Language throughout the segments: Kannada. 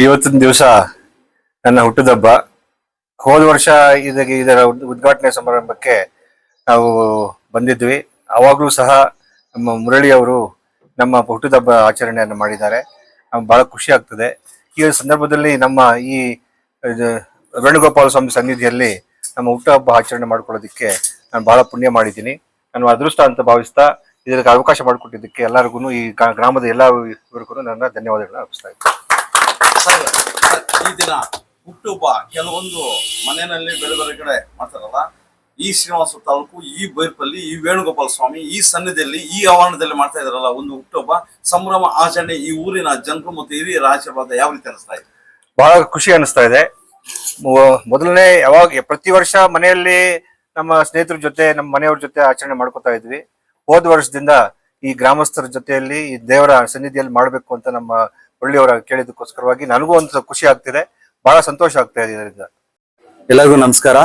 ಇವತ್ತಿನ ದಿವಸ ನನ್ನ ಹುಟ್ಟುಹಬ್ಬ. ಹೋದ ವರ್ಷ ಇದರ ಉದ್ಘಾಟನೆ ಸಮಾರಂಭಕ್ಕೆ ನಾವು ಬಂದಿದ್ವಿ. ಅವಾಗಲೂ ಸಹ ನಮ್ಮ ಮುರಳಿ ಅವರು ನಮ್ಮ ಹುಟ್ಟುಹಬ್ಬ ಆಚರಣೆಯನ್ನು ಮಾಡಿದ್ದಾರೆ. ನಮ್ಗೆ ಬಹಳ ಖುಷಿ ಆಗ್ತದೆ. ಈ ಸಂದರ್ಭದಲ್ಲಿ ನಮ್ಮ ಈ ವೇಣುಗೋಪಾಲ ಸ್ವಾಮಿ ಸನ್ನಿಧಿಯಲ್ಲಿ ನಮ್ಮ ಹುಟ್ಟುಹಬ್ಬ ಆಚರಣೆ ಮಾಡ್ಕೊಳ್ಳೋದಕ್ಕೆ ನಾನು ಬಹಳ ಪುಣ್ಯ ಮಾಡಿದ್ದೀನಿ. ನಾನು ಅದೃಷ್ಟ ಅಂತ ಭಾವಿಸ್ತಾ ಇದಕ್ಕೆ ಅವಕಾಶ ಮಾಡಿಕೊಟ್ಟಿದ್ದಕ್ಕೆ ಎಲ್ಲರಿಗೂ ಈ ಗ್ರಾಮದ ಎಲ್ಲರಿಗೂ ನನ್ನ ಧನ್ಯವಾದಗಳನ್ನ ಅರ್ಪಿಸ್ತಾ ಇದ್ದೀನಿ. ಈ ದಿನ ಹುಟ್ಟುಹಬ್ಬ ಕೆಲವೊಂದು ಮನೆಯಲ್ಲಿ ಬೇರೆ ಬೇರೆ ಕಡೆ ಮಾಡ್ತಾರಲ್ಲ, ಈ ಶ್ರೀನಿವಾಸ ತಾಲೂಕು ಈ ಬೈರ್ಪಲ್ಲಿ ಈ ವೇಣುಗೋಪಾಲ ಸ್ವಾಮಿ ಈ ಸನ್ನಿಧಿಯಲ್ಲಿ ಈ ಆವರಣದಲ್ಲಿ ಮಾಡ್ತಾ ಇದಾರಲ್ಲ ಒಂದು ಹುಟ್ಟುಹಬ್ಬ ಸಂಭ್ರಮ ಆಚರಣೆ, ಈ ಊರಿನ ಜನರು ಮತ್ತು ಹಿರಿಯರ ಆಶೀರ್ವಾದ ಯಾವ ರೀತಿ ಅನಿಸ್ತಾ ಇದೆ? ಬಹಳ ಖುಷಿ ಅನಿಸ್ತಾ ಇದೆ. ಮೊದಲನೇ ಪ್ರತಿ ವರ್ಷ ಮನೆಯಲ್ಲಿ ನಮ್ಮ ಸ್ನೇಹಿತರ ಜೊತೆ ನಮ್ಮ ಮನೆಯವ್ರ ಜೊತೆ ಆಚರಣೆ ಮಾಡ್ಕೊತಾ ಇದ್ವಿ. ಹೋದ ವರ್ಷದಿಂದ ಈ ಗ್ರಾಮಸ್ಥರ ಜೊತೆಯಲ್ಲಿ ಈ ದೇವರ ಸನ್ನಿಧಿಯಲ್ಲಿ ಮಾಡ್ಬೇಕು ಅಂತ ನಮ್ಮ ಒಳ್ಳೆಯವರ ಕೇಳಿದಕ್ಕೋಸ್ಕರವಾಗಿ ನನಗೂ ಒಂದು ಖುಷಿ ಆಗ್ತಿದೆ, ಬಹಳ ಸಂತೋಷ ಆಗ್ತಾ ಇದೆ ಇದರಿಂದ. ಎಲ್ಲರಿಗೂ ನಮಸ್ಕಾರ.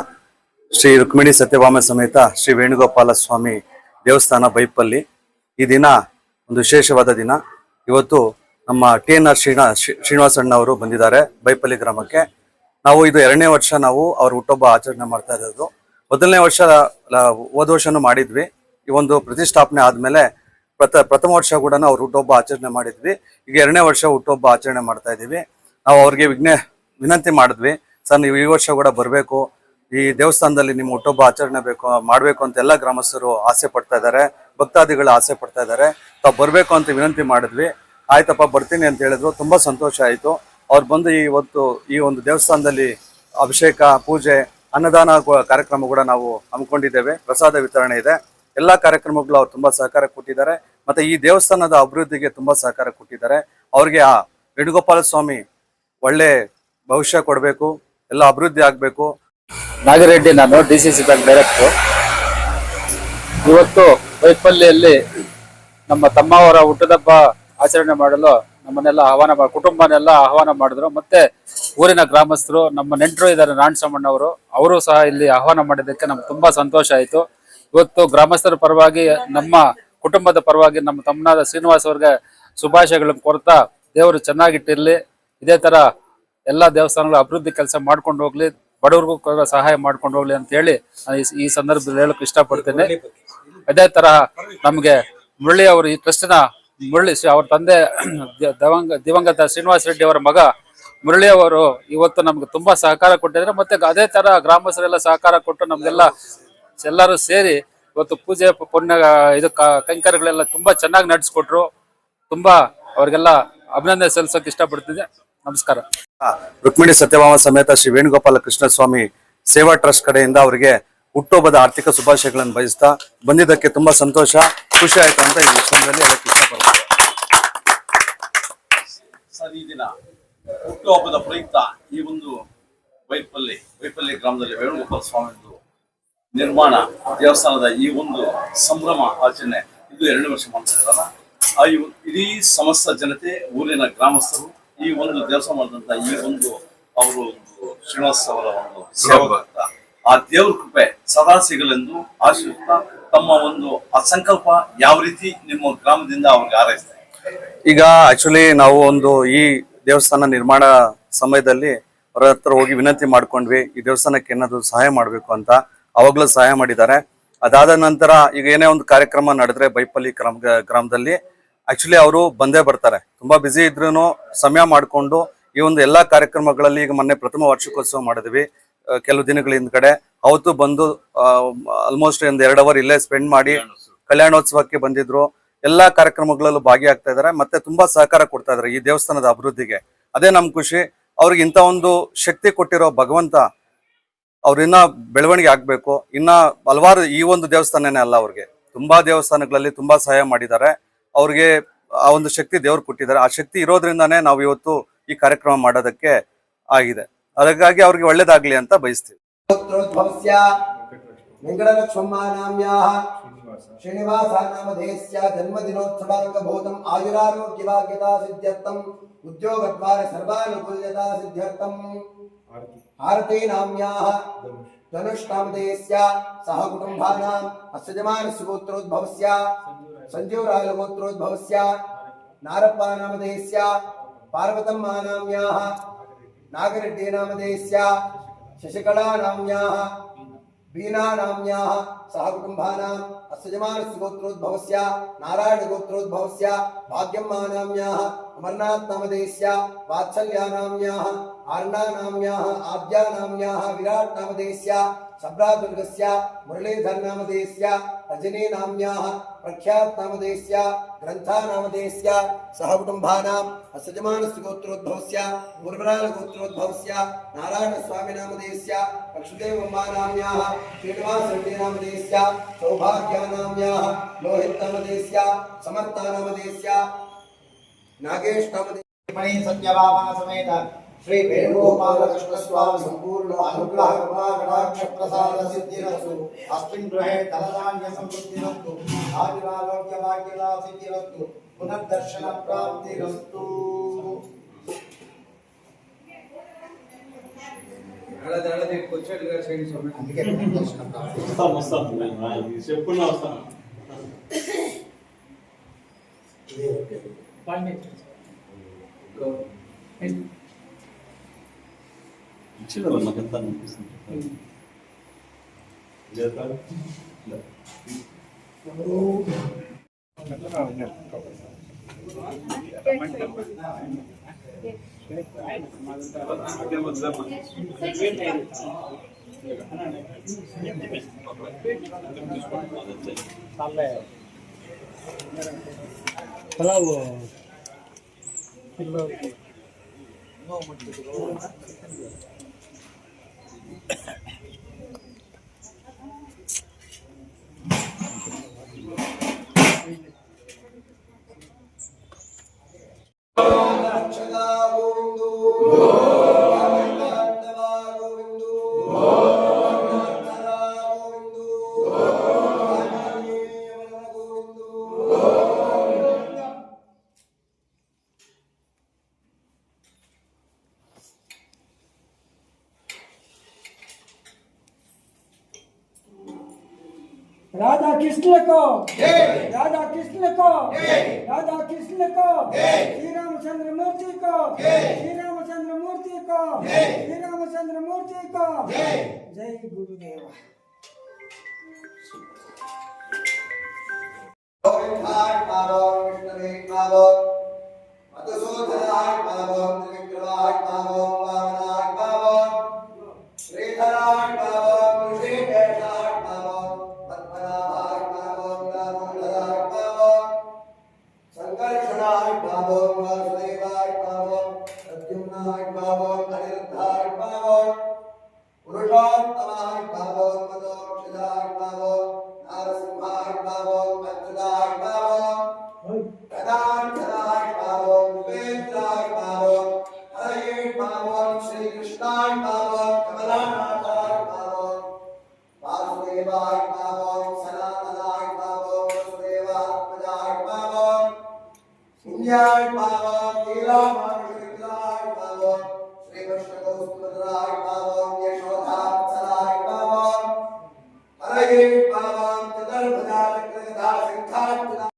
ಶ್ರೀ ರುಕ್ಮಿಣಿ ಸತ್ಯಭಾಮ ಸಮೇತ ಶ್ರೀ ವೇಣುಗೋಪಾಲ ಸ್ವಾಮಿ ದೇವಸ್ಥಾನ ಬೈಪಲ್ಲಿ ಈ ದಿನ ಒಂದು ವಿಶೇಷವಾದ ದಿನ. ಇವತ್ತು ನಮ್ಮ TNR ಶ್ರೀನಿವಾಸಣ್ಣ ಅವರು ಬಂದಿದ್ದಾರೆ ಬೈಪಲ್ಲಿ ಗ್ರಾಮಕ್ಕೆ. ನಾವು ಇದು 2ನೇ ವರ್ಷ ನಾವು ಅವ್ರ ಹುಟ್ಟುಹಬ್ಬ ಆಚರಣೆ ಮಾಡ್ತಾ ಇರೋದು. ಮೊದಲನೇ ವರ್ಷ ಹೋದ ವರ್ಷನೂ ಮಾಡಿದ್ವಿ. ಈ ಒಂದು ಪ್ರತಿಷ್ಠಾಪನೆ ಆದ್ಮೇಲೆ ಪ್ರಥಮ ವರ್ಷ ಕೂಡ ಅವ್ರ ಹುಟ್ಟುಹಬ್ಬ ಆಚರಣೆ ಮಾಡಿದ್ವಿ. ಈಗ 2ನೇ ವರ್ಷ ಹುಟ್ಟುಹಬ್ಬ ಆಚರಣೆ ಮಾಡ್ತಾ ಇದ್ದೀವಿ. ನಾವು ಅವ್ರಿಗೆ ವಿನಂತಿ ಮಾಡಿದ್ವಿ, ಸರ್ ನೀವು ಈ ವರ್ಷ ಕೂಡ ಬರಬೇಕು, ಈ ದೇವಸ್ಥಾನದಲ್ಲಿ ನಿಮ್ಮ ಹುಟ್ಟುಹಬ್ಬ ಆಚರಣೆ ಮಾಡಬೇಕು ಅಂತ ಎಲ್ಲ ಗ್ರಾಮಸ್ಥರು ಆಸೆ ಪಡ್ತಾ ಇದ್ದಾರೆ, ಭಕ್ತಾದಿಗಳು ಆಸೆ ಪಡ್ತಾ ಇದ್ದಾರೆ. ತಾವು ಬರಬೇಕು ಅಂತ ವಿನಂತಿ ಮಾಡಿದ್ವಿ. ಆಯ್ತಪ್ಪ ಬರ್ತೀನಿ ಅಂತ ಹೇಳಿದ್ರು. ತುಂಬಾ ಸಂತೋಷ ಆಯಿತು. ಅವ್ರು ಬಂದು ಇವತ್ತು ಈ ಒಂದು ದೇವಸ್ಥಾನದಲ್ಲಿ ಅಭಿಷೇಕ, ಪೂಜೆ, ಅನ್ನದಾನ ಕಾರ್ಯಕ್ರಮ ಕೂಡ ನಾವು ಹಮ್ಮಿಕೊಂಡಿದ್ದೇವೆ. ಪ್ರಸಾದ ವಿತರಣೆ ಇದೆ. ಎಲ್ಲ ಕಾರ್ಯಕ್ರಮಗಳು ಅವ್ರು ತುಂಬಾ ಸಹಕಾರ ಕೊಟ್ಟಿದ್ದಾರೆ. ಮತ್ತೆ ಈ ದೇವಸ್ಥಾನದ ಅಭಿವೃದ್ಧಿಗೆ ತುಂಬಾ ಸಹಕಾರ ಕೊಟ್ಟಿದ್ದಾರೆ. ಅವ್ರಿಗೆ ಆ ವೇಣುಗೋಪಾಲ ಸ್ವಾಮಿ ಒಳ್ಳೆ ಭವಿಷ್ಯ ಕೊಡಬೇಕು, ಎಲ್ಲ ಅಭಿವೃದ್ಧಿ ಆಗಬೇಕು. ನಾಗಿರೆಡ್ಡಿ, ನಾನು DCC ಬ್ಯಾಂಕ್ ಡೈರೆಕ್ಟರ್. ಇವತ್ತು ಬೈಪಲ್ಲಿಯಲ್ಲಿ ನಮ್ಮ ತಮ್ಮವರ ಹುಟ್ಟುಹಬ್ಬ ಆಚರಣೆ ಮಾಡಲು ನಮ್ಮನ್ನೆಲ್ಲ ಕುಟುಂಬನೆಲ್ಲ ಆಹ್ವಾನ ಮಾಡಿದ್ರು. ಮತ್ತೆ ಊರಿನ ಗ್ರಾಮಸ್ಥರು, ನಮ್ಮ ನೆಂಟರು ಇದ್ದಾರೆ ನಾಣಸಮ್ಮಣ್ಣವರು, ಅವರು ಸಹ ಇಲ್ಲಿ ಆಹ್ವಾನ ಮಾಡಿದ್ದಕ್ಕೆ ನಮ್ಗೆ ತುಂಬಾ ಸಂತೋಷ ಆಯಿತು. ಇವತ್ತು ಗ್ರಾಮಸ್ಥರ ಪರವಾಗಿ, ನಮ್ಮ ಕುಟುಂಬದ ಪರವಾಗಿ ನಮ್ಮ ತಮ್ಮನಾದ ಶ್ರೀನಿವಾಸ್ ಅವ್ರಿಗೆ ಶುಭಾಶಯಗಳನ್ನು ಕೋರ್ತಾ, ದೇವರು ಚೆನ್ನಾಗಿಟ್ಟಿರ್ಲಿ, ಇದೇ ತರ ಎಲ್ಲಾ ದೇವಸ್ಥಾನಗಳ ಅಭಿವೃದ್ಧಿ ಕೆಲಸ ಮಾಡ್ಕೊಂಡು ಹೋಗ್ಲಿ, ಬಡವರಿಗೂ ಕೂಡ ಸಹಾಯ ಮಾಡ್ಕೊಂಡು ಹೋಗ್ಲಿ ಅಂತ ಹೇಳಿ ಈ ಸಂದರ್ಭದಲ್ಲಿ ಹೇಳಕ್ ಇಷ್ಟಪಡ್ತೇನೆ. ಅದೇ ತರಹ ನಮ್ಗೆ ಮುರಳಿ ಅವರು ಈ ಟ್ರಸ್ಟಿನ ಅವ್ರ ತಂದೆ ದಿವಂಗತ ಶ್ರೀನಿವಾಸ ರೆಡ್ಡಿ ಅವರ ಮಗ ಮುರಳಿ ಅವರು ಇವತ್ತು ನಮ್ಗೆ ತುಂಬಾ ಸಹಕಾರ ಕೊಟ್ಟಿದ್ದಾರೆ. ಮತ್ತೆ ಅದೇ ತರ ಗ್ರಾಮಸ್ಥರೆಲ್ಲ ಸಹಕಾರ ಕೊಟ್ಟು ನಮ್ಗೆಲ್ಲ ಎಲ್ಲರೂ ಸೇರಿ ಇವತ್ತು ಪೂಜೆ ಪುಣ್ಯ ಕೈಂಕರ್ಯಗಳೆಲ್ಲ ತುಂಬಾ ಚೆನ್ನಾಗಿ ನಡೆಸ್ಕೊಟ್ರು. ತುಂಬಾ ಅವ್ರಿಗೆಲ್ಲ ಅಭಿನಂದನೆ ಸಲ್ಲಿಸೋಕೆ ಇಷ್ಟಪಡ್ತಿದ್ದೆ. ನಮಸ್ಕಾರ. ರುಕ್ಮಿಣಿ ಸತ್ಯಭಾಮ ಸಮೇತ ಶ್ರೀ ವೇಣುಗೋಪಾಲ ಕೃಷ್ಣ ಸ್ವಾಮಿ ಸೇವಾ ಟ್ರಸ್ಟ್ ಕಡೆಯಿಂದ ಅವರಿಗೆ ಹುಟ್ಟುಹಬ್ಬದ ಆರ್ಥಿಕ ಶುಭಾಶಯಗಳನ್ನು ಬಯಸ್ತಾ ಬಂದಿದ್ದಕ್ಕೆ ತುಂಬಾ ಸಂತೋಷ, ಖುಷಿ ಆಯ್ತು ಅಂತ ಈ ವಿಷಯದಲ್ಲಿ ಹೇಳಕ್ಕೆ ಇಷ್ಟಪಡ್ತಾರೆ. ಸರ್, ಈ ದಿನ ಹುಟ್ಟುಹಬ್ಬದ ಪ್ರಯುಕ್ತ ಈ ಒಂದು ಬೈಪಲ್ಲಿ ಗ್ರಾಮದಲ್ಲಿ ವೇಣುಗೋಪಾಲ ಸ್ವಾಮಿ ನಿರ್ಮಾಣ ದೇವಸ್ಥಾನದ ಈ ಒಂದು ಸಂಭ್ರಮ ಆಚರಣೆ ಇದು 2ನೇ ವರ್ಷ ಮಾಡ್ತಾ ಇದ್ದಾರಲ್ಲ, ಇಡೀ ಸಮಸ್ತ ಜನತೆ, ಊರಿನ ಗ್ರಾಮಸ್ಥರು ಈ ಒಂದು ದೇವಸ್ಥಾನ ಮಾಡಿದಂತ ಈ ಒಂದು ಅವರು ಶ್ರೀನಿವಾಸ ಅವರ ಒಂದು ಸೇವಕ, ಆ ದೇವ್ರ ಕೃಪೆ ಸದಾ ಸಿಗಲೆಂದು ಆಶಿಸುತ್ತಾ ತಮ್ಮ ಒಂದು ಆ ಸಂಕಲ್ಪ ಯಾವ ರೀತಿ ನಿಮ್ಮ ಗ್ರಾಮದಿಂದ ಅವ್ರಿಗೆ ಹಾರೈಸ್ತಾರೆ? ಈಗ ಆಕ್ಚುಲಿ ನಾವು ಈ ದೇವಸ್ಥಾನ ನಿರ್ಮಾಣ ಸಮಯದಲ್ಲಿ ಅವರ ಹತ್ರ ಹೋಗಿ ವಿನಂತಿ ಮಾಡ್ಕೊಂಡ್ವಿ, ಈ ದೇವಸ್ಥಾನಕ್ಕೆ ಏನಾದ್ರು ಸಹಾಯ ಮಾಡ್ಬೇಕು ಅಂತ. ಅವಾಗ್ಲೂ ಸಹಾಯ ಮಾಡಿದ್ದಾರೆ. ಅದಾದ ನಂತರ ಈಗ ಏನೇ ಒಂದು ಕಾರ್ಯಕ್ರಮ ನಡೆದ್ರೆ ಬೈಪಲ್ಲಿ ಗ್ರಾಮದಲ್ಲಿ ಆಕ್ಚುಲಿ ಅವರು ಬಂದೇ ಬರ್ತಾರೆ. ತುಂಬಾ ಬ್ಯುಸಿ ಇದ್ರೂ ಸಮಯ ಮಾಡಿಕೊಂಡು ಈ ಒಂದು ಎಲ್ಲಾ ಕಾರ್ಯಕ್ರಮಗಳಲ್ಲಿ, ಈಗ ಮೊನ್ನೆ ಪ್ರಥಮ ವಾರ್ಷಿಕೋತ್ಸವ ಮಾಡಿದ್ವಿ ಕೆಲವು ದಿನಗಳ ಹಿಂದ್ಗಡೆ, ಅವತ್ತು ಬಂದು ಆಲ್ಮೋಸ್ಟ್ ಒಂದು 2 ಅವರ್ ಇಲ್ಲೇ ಸ್ಪೆಂಡ್ ಮಾಡಿ ಕಲ್ಯಾಣೋತ್ಸವಕ್ಕೆ ಬಂದಿದ್ರು. ಎಲ್ಲಾ ಕಾರ್ಯಕ್ರಮಗಳಲ್ಲೂ ಭಾಗಿಯಾಗ್ತಾ ಇದ್ದಾರೆ. ಮತ್ತೆ ತುಂಬಾ ಸಹಕಾರ ಕೊಡ್ತಾ ಇದಾರೆ ಈ ದೇವಸ್ಥಾನದ ಅಭಿವೃದ್ಧಿಗೆ. ಅದೇ ನಮ್ ಖುಷಿ. ಅವ್ರಿಗೆ ಇಂಥ ಒಂದು ಶಕ್ತಿ ಕೊಟ್ಟಿರೋ ಭಗವಂತ ಅವ್ರಿನ್ನ ಬೆಳವಣಿಗೆ ಆಗ್ಬೇಕು. ಇನ್ನ ಹಲವಾರು ಈ ಒಂದು ದೇವಸ್ಥಾನನೇ ಅಲ್ಲ, ಅವ್ರಿಗೆ ತುಂಬಾ ದೇವಸ್ಥಾನಗಳಲ್ಲಿ ತುಂಬಾ ಸಹಾಯ ಮಾಡಿದ್ದಾರೆ. ಅವ್ರಿಗೆ ಆ ಒಂದು ಶಕ್ತಿ ದೇವ್ರು ಕೊಟ್ಟಿದ್ದಾರೆ. ಆ ಶಕ್ತಿ ಇರೋದ್ರಿಂದಾನೇ ನಾವು ಇವತ್ತು ಈ ಕಾರ್ಯಕ್ರಮ ಮಾಡೋದಕ್ಕೆ ಆಗಿದೆ. ಅದಕ್ಕಾಗಿ ಅವ್ರಿಗೆ ಒಳ್ಳೇದಾಗ್ಲಿ ಅಂತ ಬಯಸ್ತೀವಿ. ಶ್ರೀನಿವಾಸನಾಮಧೇಯಸ್ಯ ಜನ್ಮದಿನೋತ್ಸವಾಂಗಭೂತಂ ಆಯುರಾರೋಗ್ಯಭಾಗ್ಯತಾ ಸಿದ್ಧ್ಯರ್ಥಂ ಉದ್ಯೋಗದ್ವಾರ ಸರ್ವಾನುಕೂಲ್ಯತಾ ಸಿದ್ಧ್ಯರ್ಥಂ ಆರತಿ ನಾಮ್ಯಾಹ ಧನುಷ್ನಾಮಧೇಯಸ್ಯ ಸಹ ಕುಟುಂಬಾನಾಂ ಅಸ್ಯ ಜಮಾನಸ್ಯ ಗೋತ್ರೋದ್ಭವಸ್ಯ ಸಂಜೀವರಾಯಗೋತ್ರೋದ್ಭವಸ್ಯ ನಾರಪ್ಪ ನಾಮಧೇಯಸ್ಯ पार्वतम्मा नाम्याः नागरेड्डी नामधेयस्य शशिकला नाम्याः बीना नाम्याः सह कुटुम्बानाम् अस्य यजमानस्य गोत्रोद्भवस्य नारायण गोत्रोद्भवस्य भाग्यम्मा नाम्याः अमरनाथ नामधेयस्य वात्सल्या नाम्याः आर्णा नाम्याः आद्या नाम्याः विराट नामधेयस्य शब्रादुर्गस्य मुरलीधर नामधेयस्य रजनी नाम्याः प्रख्यात नामधेयस्य ग्रंथा नामधेयस्य सह कुटुम्बानाम् अस्य यजमानस्य गोत्रोद्भवस्य उर्वराल गोत्रोद्भवस्य नारायण स्वामी नामधेयस्य लक्ष्मीदेवम्मा नाम्याः श्रीनिवास रेड्डी नामधेयस्य सौभाग्या नाम्याः लोहित नामधेयस्य समर्था नामधेयस्य नागेश नामधेयस्य सत्यभामा समेत श्री वेणुगोपाल कृष्ण स्वामी संपूर्ण अनुग्रह कृपा कटाक्ष प्रसाद सिद्धिरस्तु अस्मिन् गृहे धनधान्य समृद्धिरस्तु आयुरारोग्य भाग्यदा सिद्धिरस्तु पुनर्दर्शन प्राप्तिरस्तु అందుకే పునర్దర్శన ప్రాప్తి చెప్పుకున్నా వస్తాను ఇచ్చిన నాకెంత అనిపిస్తుంది रक्षका गोविंदो पांडवा गोविंदो रक्षका गोविंदो गोविंदो राधा कृष्ण को राधा कृष्ण को राधा कृष्ण को श्री रामचंद्र मूर्ति को श्री रामचंद्र मूर्ति को श्री रामचंद्र मूर्ति को जय गुरुदेव। गोविंदाय पावो विष्णवे पावो मधुसूदनाय पावो त्रिविक्रमाय पावो वामनाय पावो श्रीधराय पावो ऋषिकेशाय पावो पद्मनाभाय पावो दामोदराय पावो संकर्षणाय पावो वासुदेवाय पावो प्रद्युम्नाय पावो अनिरुद्धाय पावो पुरुषोत्तमाय पावो मदोक्षदाय पावो नारसिंहाय पावो अच्युताय पावो गदाधराय पावो उपेन्द्राय पावो हरये पावो श्री कृष्णाय पावो कमलानाथाय पावो वासुदेवाय पावो सनातनाय पावो वसुदेवात्मजाय पावो पुण्याय पावो लीलामानुषविग्रहाय पावो श्री कृष्णगोस्मराय पावो यशोधात्सराय पावो हरये पावो चतुर्भुजा चक्रगदा सिंहात्मजा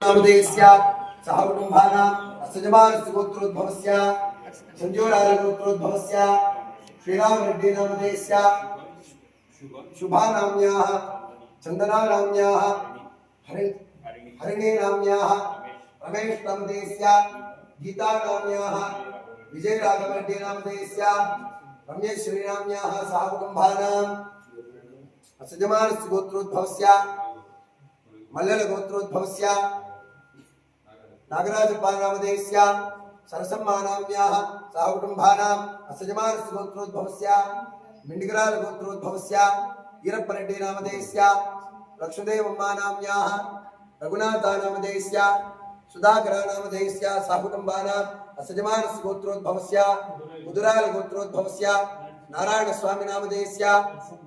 नामधेयस्य सह कुटुम्बानाम् अस्य यजमानस्य गोत्रोद्भवस्य संजोराल गोत्रोद्भवस्य श्रीराम रेड्डी नामधेयस्य शुभा नाम्याः चंदना नाम्याः हरिणी नाम्याः रमेश नामधेयस्य गीता नाम्याः विजयराघवरेड्डी नामधेयस्य रम्यश्रीनाम्याः सह कुटुम्बानाम् असजमानस्य गोत्रोद्भवस्य मल्ललगोत्रोद्भवस्य नागराजप्पा नामधेयस्य सरसम्मानाम्याः सह कुटुम्बानाम् असजमानस्य गोत्रोद्भवस्य मिण्डिगरालगोत्रोद्भवस्य ईरप्परेड्डी नामधेयस्य लक्ष्मदेवम्मा नाम्याः रघुनाथा नामधेयस्य सुधाकरा नामधेयस्य सह कुटुम्बानाम् असजमानस्य गोत्रोद्भवस्य मुदुरालगोत्रोद्भवस्य नारायणस्वामी नामधेयस्य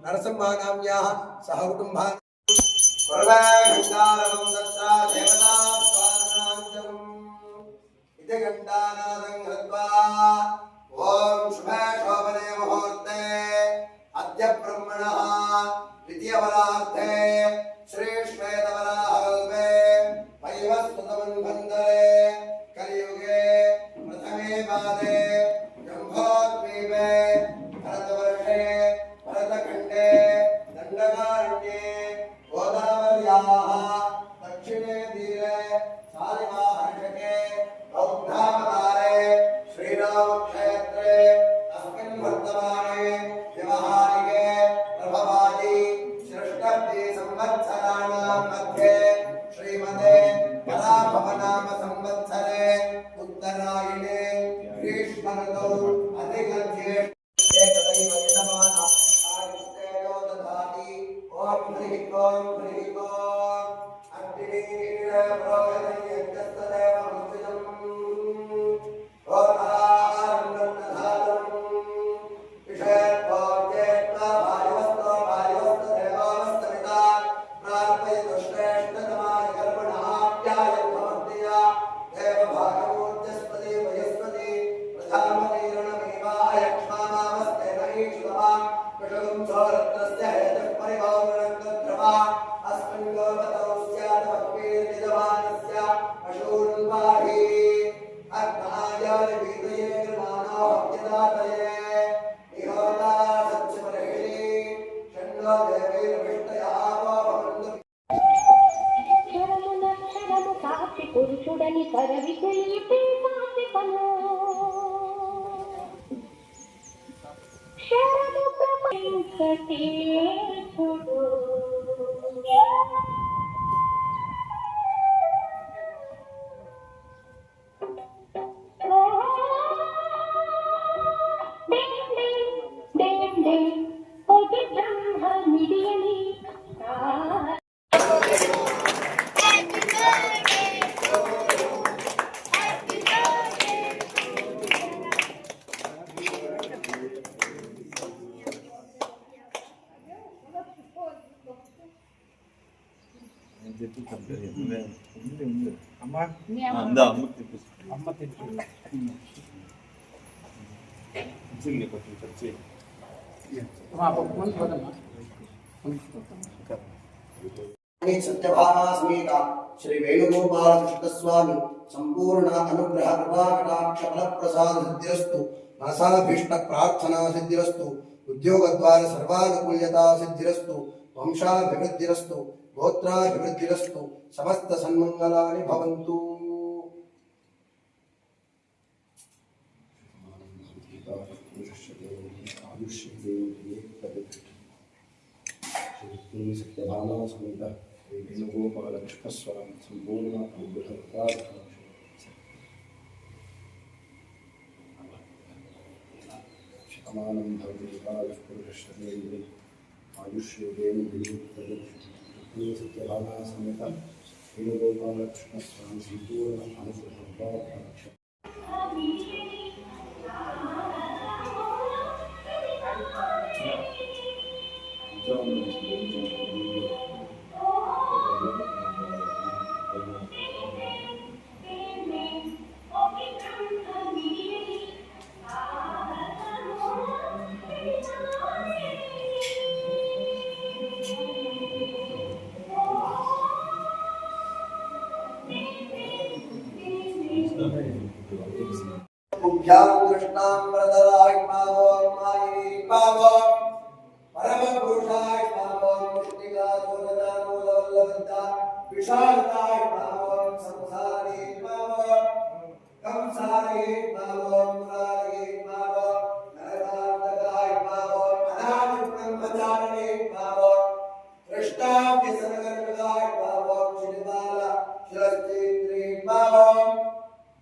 नरसम्मा नाम्याः सह कुटुम्बानाम् सर्वगन्धारवं दत्ता देवता स्वानाञ्जम् इति घण्टानादं कृत्वा ॐ शुभे शोभने मुहूर्ते अद्य ब्रह्मणः द्वितीयवरार्थे श्रीश्वेतवराहकल्पे वैवस्वतमन्वन्तरे कलियुगे प्रथमे पादे जम्बोद्वीपे भरतवर्षे भरतखण्डे दण्डकारण्ये गोदावर्याः दक्षिणे तीरे शालिवाहर्षके बौद्धावतारे श्रीरामक्षेत्रे अस्मिन् वर्तमाने व्यवहारिके प्रभवादि षष्ठब्दि संवत्सराणां मध्ये श्रीमते कलाभवनाम संवत्सरे उत्तरायणे ग्रीष्मऋतौ अधिकज्येष्ठे एकदैव यजमानः आयुष्तेजो दधाति ॐ ह्रीः ॐ ह्रीः ॐ अग्निः प्रोयजयत्यस्तदेव मुक्तिदम् ओतारन्नधातम् विषयत्वोज्येत्वा भार्यवस्तो भार्यवस्तदेवावस्तमिता प्रार्पयतु श्रेष्ठतमाय कर्मणाप्यायत्वमर्दया देवभागमूर्त्यस्पति वयस्पति प्रजापतिरणमेवाय क्ष्मामावस्तेन ईश्वरः विषगं सौरत्रस्य हेतः परिभावनकृद्रवा अस्मिन् गोपतौ स्यात् भक्तिर्यजमानस्य अशून्वाहि अग्नायानि वीतये कृमाणो हव्यदातये निहोता सच्चिमर्हिणी षण्णो देवैर्विष्टयावो भवन्तु క్షరము సాక్షి పురుషుడని కరవి తెలిపే సాత్వికను క్షరము ప్రపంచేశుడు ఒది బ్రహ్మ మిడియని सत्यभामा समेत श्री वेणुगोपाल कृष्ण स्वामी संपूर्ण अनुग्रह कृपा कटाक्ष फल प्रसाद सिद्धिरस्तु मनसाभीष्ट प्रार्थना सिद्धिरस्तु उद्योग द्वार सर्वानुकूल्यता सिद्धिरस्तु वंशाभिवृद्धिरस्तु गोत्राभिवृद्धिरस्तु समस्त सन्मंगलानि भवन्तु। सत्यभामा समेत वेणुगोपाल कृष्ण स्वामी संपूर्ण अनुग्रह शतमानं भवति पुरुषशरीरे आयुष्योगेन सत्यभामा समेत वेणुगोपाल कृष्ण स्वामी संपूर्ण अनुग्रह मुख्यां कृष्णां वरदराय पावो मायिनी पावो परम पुरुषाय पावो मुक्तिका सुरदानो वल्लभता विशालताय पावो संसारे पावो कंसारे पावो मुरारे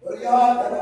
दुर्योधन